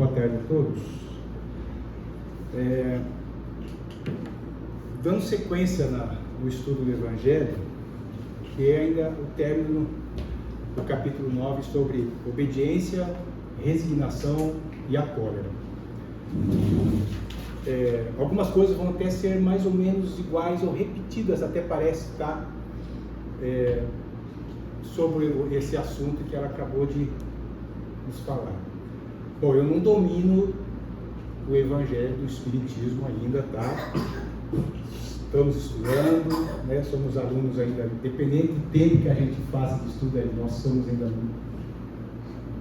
Boa tarde a todos. Dando sequência no estudo do Evangelho, que é ainda o término do capítulo 9 sobre obediência, resignação e a cólera. Algumas coisas vão até ser mais ou menos iguais ou repetidas, até parece, tá? Sobre esse assunto que ela acabou de nos falar. Bom, eu não domino o Evangelho do Espiritismo ainda, tá? Estamos estudando, né? Somos alunos ainda, independente do tempo que a gente faça de estudo, nós somos ainda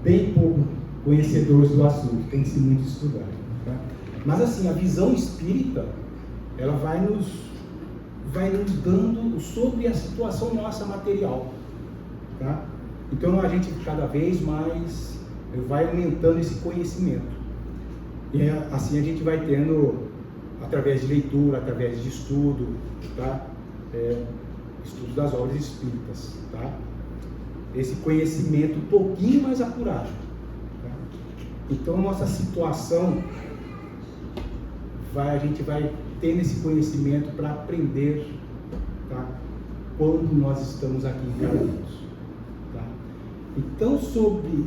bem pouco conhecedores do assunto, tem que se muito estudar, tá? Mas assim, a visão espírita, ela vai nos dando sobre a situação nossa material, tá? Então a gente cada vez mais vai aumentando esse conhecimento. E assim a gente vai tendo, através de leitura, através de estudo, tá? Estudo das obras espíritas, tá? Esse conhecimento um pouquinho mais apurado, tá? Então nossa situação, a gente vai tendo esse conhecimento para aprender, tá? Quando nós estamos aqui encarnados, tá? Então, sobre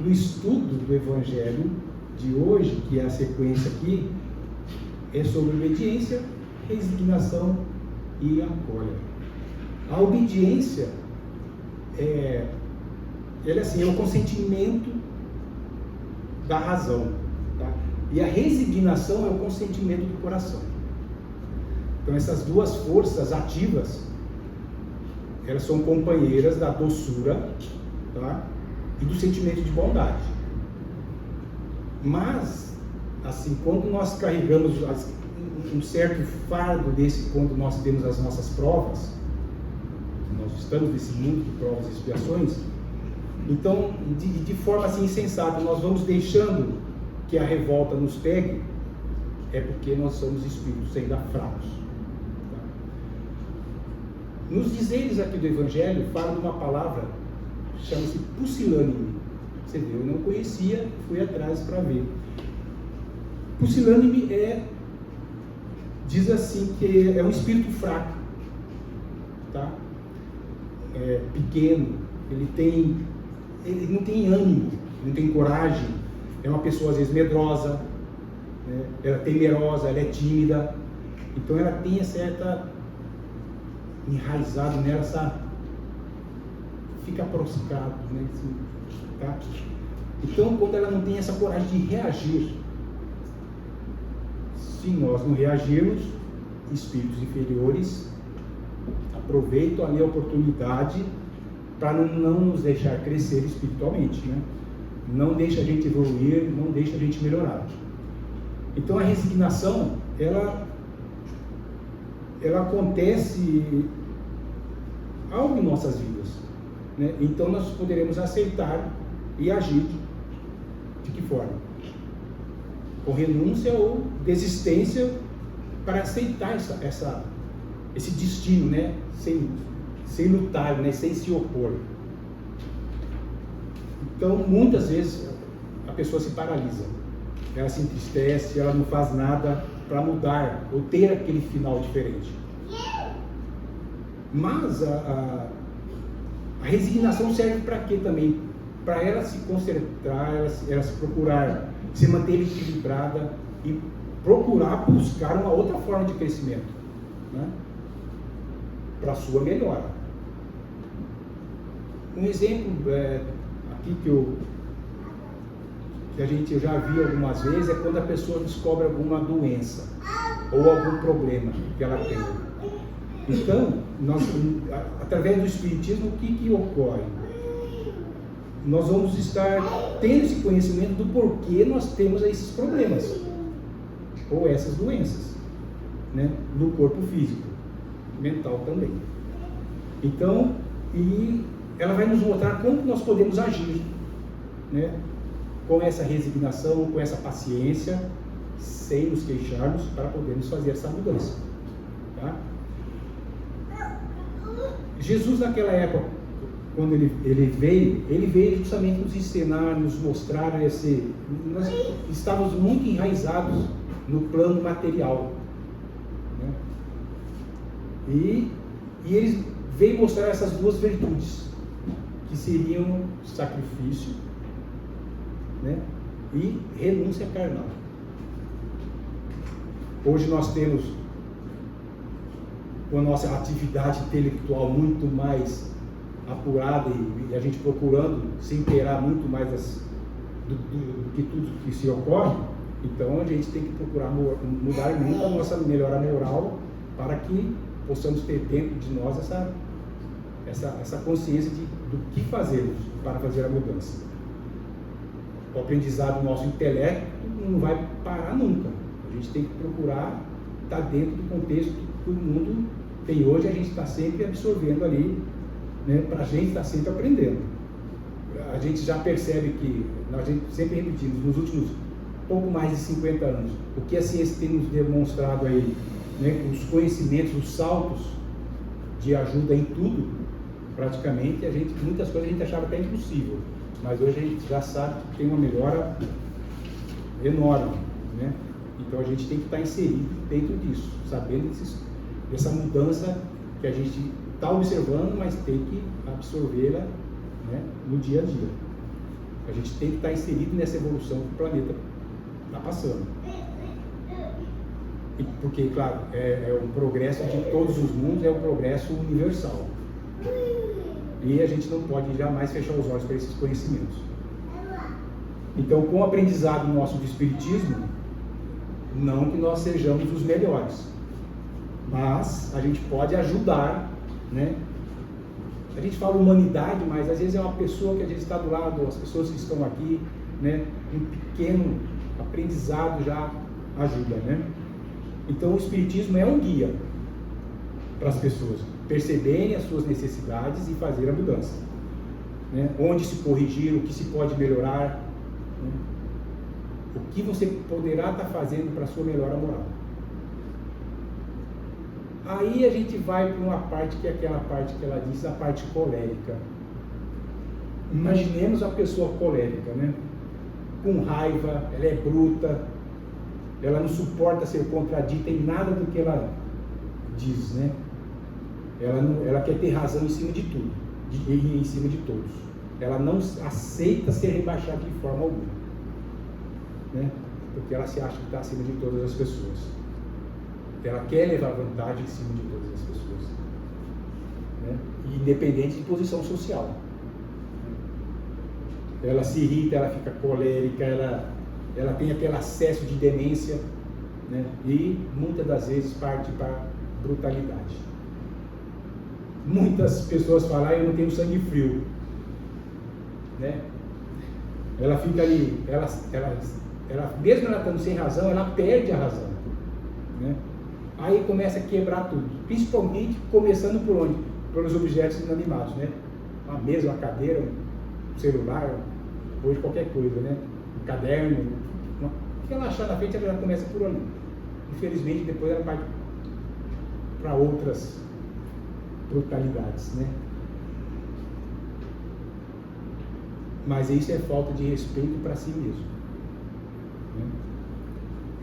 o estudo do Evangelho de hoje, que é a sequência aqui, é sobre obediência, resignação e a cólera. A obediência ela assim, é o consentimento da razão, tá? E a resignação é o consentimento do coração. Então essas duas forças ativas, elas são companheiras da doçura, tá? E do sentimento de bondade. Mas, assim, quando nós carregamos um certo fardo desse, quando nós temos as nossas provas, nós estamos nesse mundo de provas e expiações, então, de forma assim insensata, nós vamos deixando que a revolta nos pegue, é porque nós somos espíritos ainda fracos. Tá? Nos dizeres aqui do Evangelho, fala de uma palavra, chama-se pusilânime. Você vê, eu não conhecia, fui atrás para ver. Pusilânime diz assim que é um espírito fraco, tá? Pequeno, ele não tem ânimo, não tem coragem, é uma pessoa às vezes medrosa, né? Ela é temerosa, ela é tímida, então ela tem certa enraizado nela, fica proscado, né? Assim, tá? Então, quando ela não tem essa coragem de reagir, se nós não reagirmos, espíritos inferiores aproveitam ali a oportunidade para não nos deixar crescer espiritualmente, né? Não deixa a gente evoluir, não deixa a gente melhorar. Então a resignação, ela acontece algo em nossas vidas, né? Então nós poderemos aceitar e agir de que forma? Com renúncia ou desistência para aceitar esse destino, né? Sem lutar, né? Sem se opor. Então muitas vezes a pessoa se paralisa, ela se entristece, ela não faz nada para mudar ou ter aquele final diferente. Mas a resignação serve para quê também? Para ela se concentrar, ela se procurar, se manter equilibrada e procurar buscar uma outra forma de crescimento, né? Para a sua melhora. Um exemplo aqui que eu já vi algumas vezes é quando a pessoa descobre alguma doença ou algum problema que ela tem. Então, através do Espiritismo, o que ocorre? Nós vamos estar tendo esse conhecimento do porquê nós temos esses problemas ou essas doenças, né? No corpo físico, mental também. Então, e ela vai nos mostrar como nós podemos agir, né? Com essa resignação, com essa paciência, sem nos queixarmos, para podermos fazer essa mudança, tá? Jesus naquela época, quando ele veio justamente nos ensinar, nos mostrar nós estávamos muito enraizados no plano material, né? E ele veio mostrar essas duas virtudes, que seriam sacrifício, né? E renúncia carnal. Hoje nós temos a nossa atividade intelectual muito mais apurada e a gente procurando se inteirar muito mais do que tudo que se ocorre. Então a gente tem que procurar mudar muito a nossa melhora moral para que possamos ter dentro de nós essa consciência do que fazemos para fazer a mudança. O aprendizado do nosso intelecto não vai parar nunca. A gente tem que procurar estar dentro do contexto que o mundo tem hoje. A gente está sempre absorvendo ali, né, para a gente estar sempre aprendendo. A gente já percebe que, a gente sempre repetimos, nos últimos pouco mais de 50 anos, o que a ciência tem nos demonstrado aí, né, os conhecimentos, os saltos de ajuda em tudo, praticamente, muitas coisas a gente achava até impossível, mas hoje a gente já sabe que tem uma melhora enorme, né? Então a gente tem que estar inserido dentro disso, sabendo dessa mudança que a gente está observando, mas tem que absorvê-la, né, no dia a dia. A gente tem que estar inserido nessa evolução que o planeta está passando. Porque, claro, é um progresso de todos os mundos, é um progresso universal. E a gente não pode jamais fechar os olhos para esses conhecimentos. Então, com o aprendizado nosso do Espiritismo, não que nós sejamos os melhores, mas a gente pode ajudar, né? A gente fala humanidade, mas às vezes é uma pessoa que a gente está do lado, as pessoas que estão aqui, né? Um pequeno aprendizado já ajuda, né? Então o Espiritismo é um guia para as pessoas perceberem as suas necessidades e fazer a mudança, né? Onde se corrigir, o que se pode melhorar, né? O que você poderá estar fazendo para a sua melhora moral. Aí a gente vai para uma parte que é aquela parte que ela diz, a parte colérica. Imaginemos a pessoa colérica, né? Com raiva, ela é bruta, ela não suporta ser contradita em nada do que ela diz, né? Ela quer ter razão em cima de tudo, e em cima de todos. Ela não aceita ser rebaixada de forma alguma, né? Porque ela se acha que está acima de todas as pessoas. Ela quer levar vantagem em cima de todas as pessoas, né? Independente de posição social. Ela se irrita, ela fica colérica, ela tem aquele acesso de demência, né? E muitas das vezes parte para brutalidade. Muitas pessoas falam, eu não tenho sangue frio, né? Ela fica ali, mesmo ela estando sem razão, ela perde a razão, né? Aí começa a quebrar tudo, principalmente começando por onde? Pelos objetos inanimados, né? Uma mesa, uma cadeira, um celular, hoje qualquer coisa, né? Um caderno, o que ela achar na frente, ela já começa por ali. Infelizmente, depois ela vai para outras brutalidades, né? Mas isso é falta de respeito para si mesmo, né?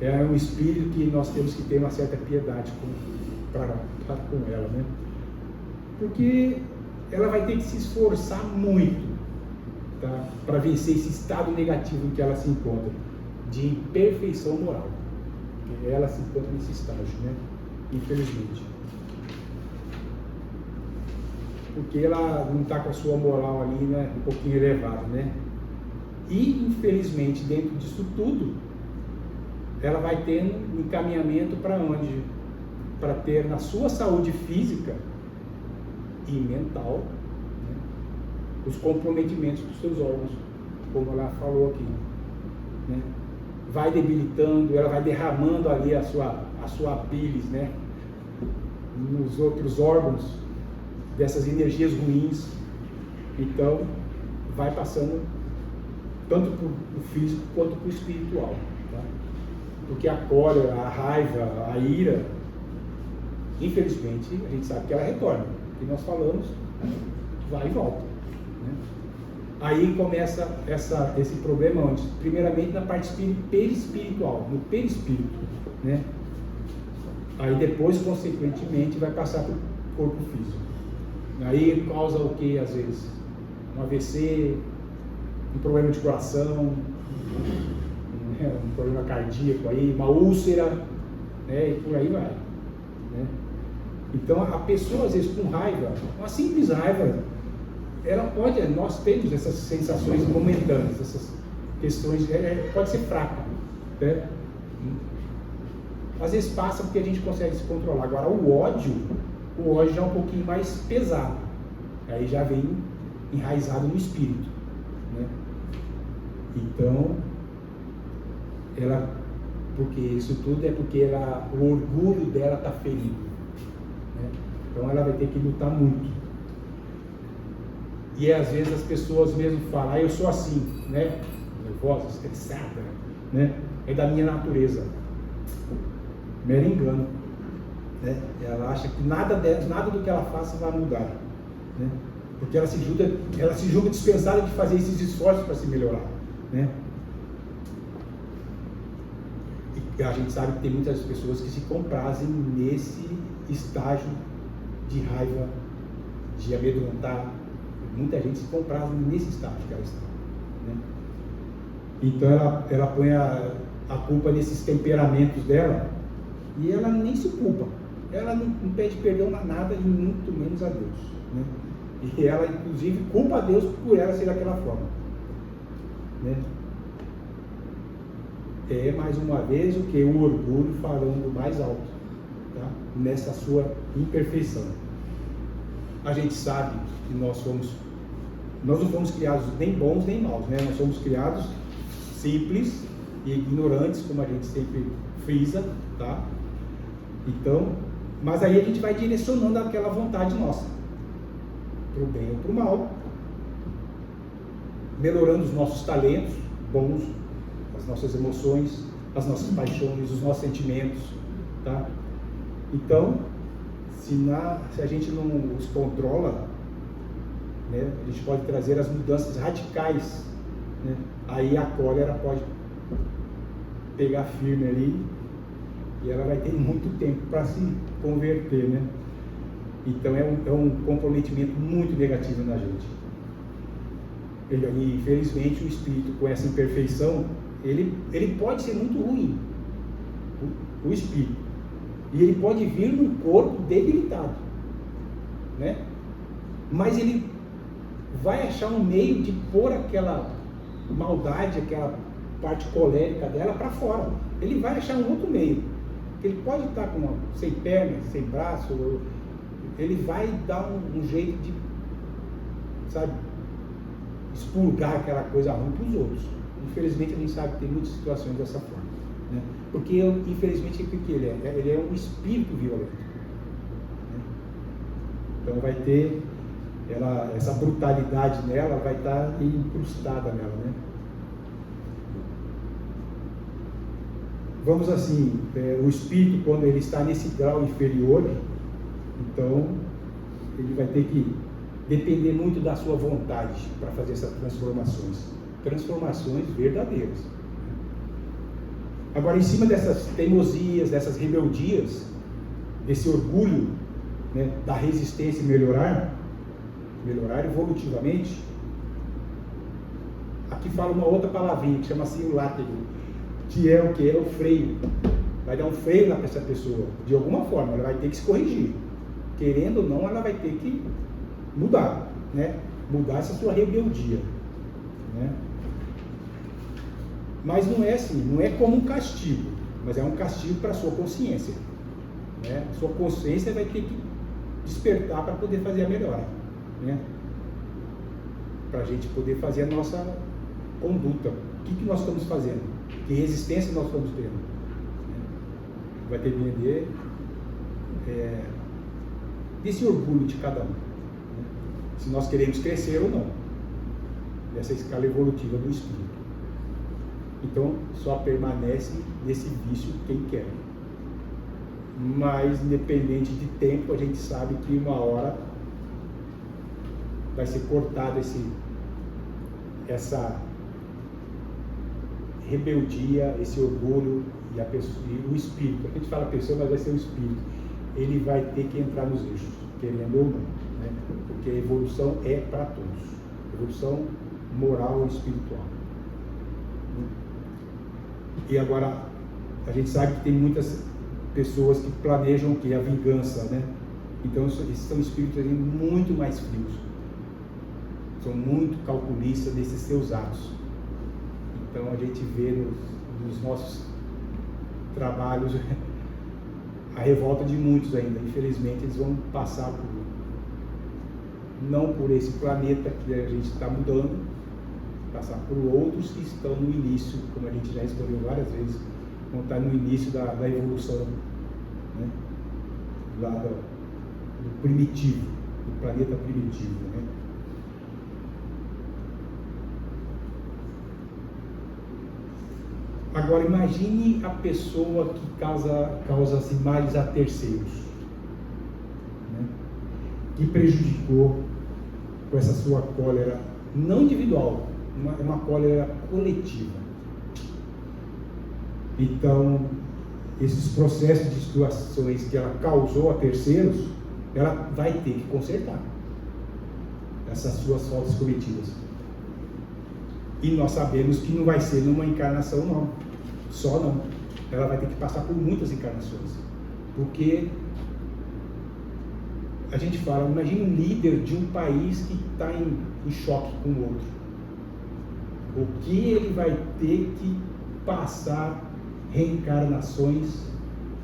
É um espírito que nós temos que ter uma certa piedade com ela, né? Porque ela vai ter que se esforçar muito, tá? Para vencer esse estado negativo em que ela se encontra, de imperfeição moral. Porque ela se encontra nesse estágio, né? Infelizmente. Porque ela não está com a sua moral ali, né, um pouquinho elevada, né? E, infelizmente, dentro disso tudo, ela vai tendo um encaminhamento para onde? Para ter na sua saúde física e mental, né, os comprometimentos dos seus órgãos, como ela falou aqui, né? Vai debilitando, ela vai derramando ali a sua bilis, né, nos outros órgãos, dessas energias ruins. Então vai passando tanto para o físico quanto para o espiritual, tá? Porque a cólera, a raiva, a ira, infelizmente a gente sabe que ela retorna, que nós falamos, vai e volta, né? Aí começa esse problema onde? Primeiramente na parte perispiritual, no perispírito, né? Aí depois, consequentemente, vai passar para o corpo físico. Aí causa o que às vezes? Um AVC, um problema de coração, um problema cardíaco, aí, uma úlcera, né? E por aí vai, né? Então a pessoa às vezes com raiva, uma simples raiva, ela pode, nós temos essas sensações momentâneas, essas questões, pode ser fraca, né? Às vezes passa porque a gente consegue se controlar. Agora o ódio já é um pouquinho mais pesado, aí já vem enraizado no espírito, né? Então porque isso tudo é porque o orgulho dela está ferido, né? Então ela vai ter que lutar muito. E às vezes as pessoas mesmo falam, eu sou assim, né? Nervosa, estressada, né? É da minha natureza. Mero engano, né? Ela acha que nada do que ela faça vai mudar, né? Porque ela se julga dispensada de fazer esses esforços para se melhorar, né? E a gente sabe que tem muitas pessoas que se comprazem nesse estágio de raiva, de amedrontar. Muita gente se compraz nesse estágio que ela está, né? Então ela põe a culpa nesses temperamentos dela e ela nem se culpa. Ela não pede perdão a nada e muito menos a Deus, né? E ela inclusive culpa a Deus por ela ser daquela forma, né? É mais uma vez o que? O orgulho falando mais alto, tá? Nessa sua imperfeição. A gente sabe que nós não fomos criados nem bons nem maus, né? Nós somos criados simples e ignorantes, como a gente sempre frisa, tá? Então, mas aí a gente vai direcionando aquela vontade nossa, para o bem ou para o mal, melhorando os nossos talentos bons, as nossas emoções, as nossas paixões, os nossos sentimentos, tá? Então, se a gente não os controla, né, a gente pode trazer as mudanças radicais, né? Aí a cólera pode pegar firme ali e ela vai ter muito tempo para se converter, né? Então é um comprometimento muito negativo na gente. E infelizmente o espírito com essa imperfeição, ele pode ser muito ruim, o espírito, e ele pode vir num corpo debilitado, né? Mas ele vai achar um meio de pôr aquela maldade, aquela parte colérica dela para fora. Ele vai achar um outro meio. Ele pode estar sem perna, sem braço, ele vai dar um jeito de, sabe, expurgar aquela coisa ruim para os outros. Infelizmente a gente sabe que tem muitas situações dessa forma, né? Porque infelizmente o que ele é? Ele é um espírito violento, né? Então vai ter essa brutalidade nela, vai estar incrustada nela, né? Vamos assim, o espírito, quando ele está nesse grau inferior, então ele vai ter que depender muito da sua vontade para fazer essas transformações verdadeiras. Agora, em cima dessas teimosias, dessas rebeldias, desse orgulho, né, da resistência e melhorar evolutivamente, aqui fala uma outra palavrinha que chama-se o látego, que é o que? É o freio. Vai dar um freio para essa pessoa, de alguma forma, ela vai ter que se corrigir. Querendo ou não, ela vai ter que mudar, né? Mudar essa sua rebeldia, né? Mas não é assim, não é como um castigo, mas é um castigo para a sua consciência, né? A sua consciência vai ter que despertar para poder fazer a melhora, né? Para a gente poder fazer a nossa conduta. O que nós estamos fazendo? Que resistência nós estamos tendo? Vai depender desse orgulho de cada um, né? Se nós queremos crescer ou não, dessa escala evolutiva do espírito. Então, só permanece nesse vício quem quer. Mas, independente de tempo, a gente sabe que uma hora vai ser cortado essa rebeldia, esse orgulho e o espírito. A gente fala pessoa, mas vai ser o espírito. Ele vai ter que entrar nos eixos, querendo ou não, né? Porque a evolução é para todos. Evolução moral e espiritual. E agora, a gente sabe que tem muitas pessoas que planejam que a vingança, né? Então, esses são espíritos muito mais frios. São muito calculistas nesses seus atos. Então, a gente vê nos nossos trabalhos a revolta de muitos ainda. Infelizmente, eles vão passar não por esse planeta que a gente está mudando, passar por outros que estão no início, como a gente já respondeu várias vezes, vão estar no início da evolução, né? Lá do primitivo, do planeta primitivo, né? Agora imagine a pessoa que causa as imagens a terceiros, né? Que prejudicou com essa sua cólera, não individual, uma cólera coletiva. Então, esses processos de situações que ela causou a terceiros, ela vai ter que consertar essas suas faltas cometidas. E nós sabemos que não vai ser numa encarnação não, só não. Ela vai ter que passar por muitas encarnações. Porque a gente fala, imagina um líder de um país que está em choque com o outro. O que ele vai ter que passar reencarnações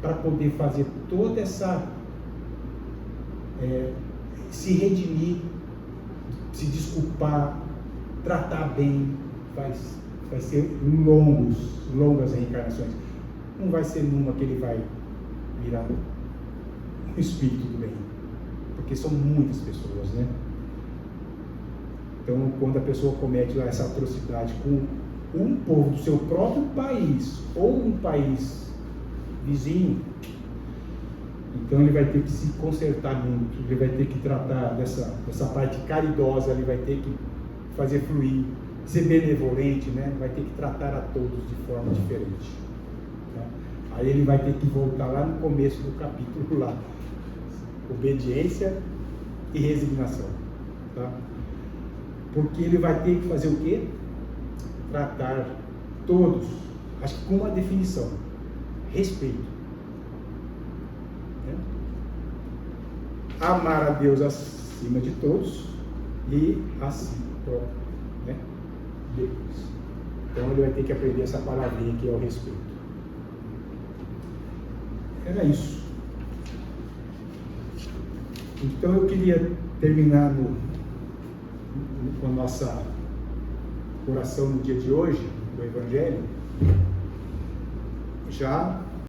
para poder fazer toda essa se redimir, se desculpar, tratar bem, vai ser longas reencarnações. Não vai ser numa que ele vai virar um espírito do bem, porque são muitas pessoas, né? Então, quando a pessoa comete lá essa atrocidade com um povo do seu próprio país ou um país vizinho, então ele vai ter que se consertar muito, ele vai ter que tratar dessa parte caridosa, ele vai ter que fazer fluir, ser benevolente, né? Vai ter que tratar a todos de forma diferente, tá? Aí ele vai ter que voltar lá no começo do capítulo lá, obediência e resignação, tá? Porque ele vai ter que fazer o quê? Tratar todos, acho que com uma definição: respeito, né? Amar a Deus acima de todos e a si próprio, né? Depois. Então ele vai ter que aprender essa palavrinha que é o respeito. Era isso. Então eu queria terminar com a nossa oração no dia de hoje, do Evangelho, já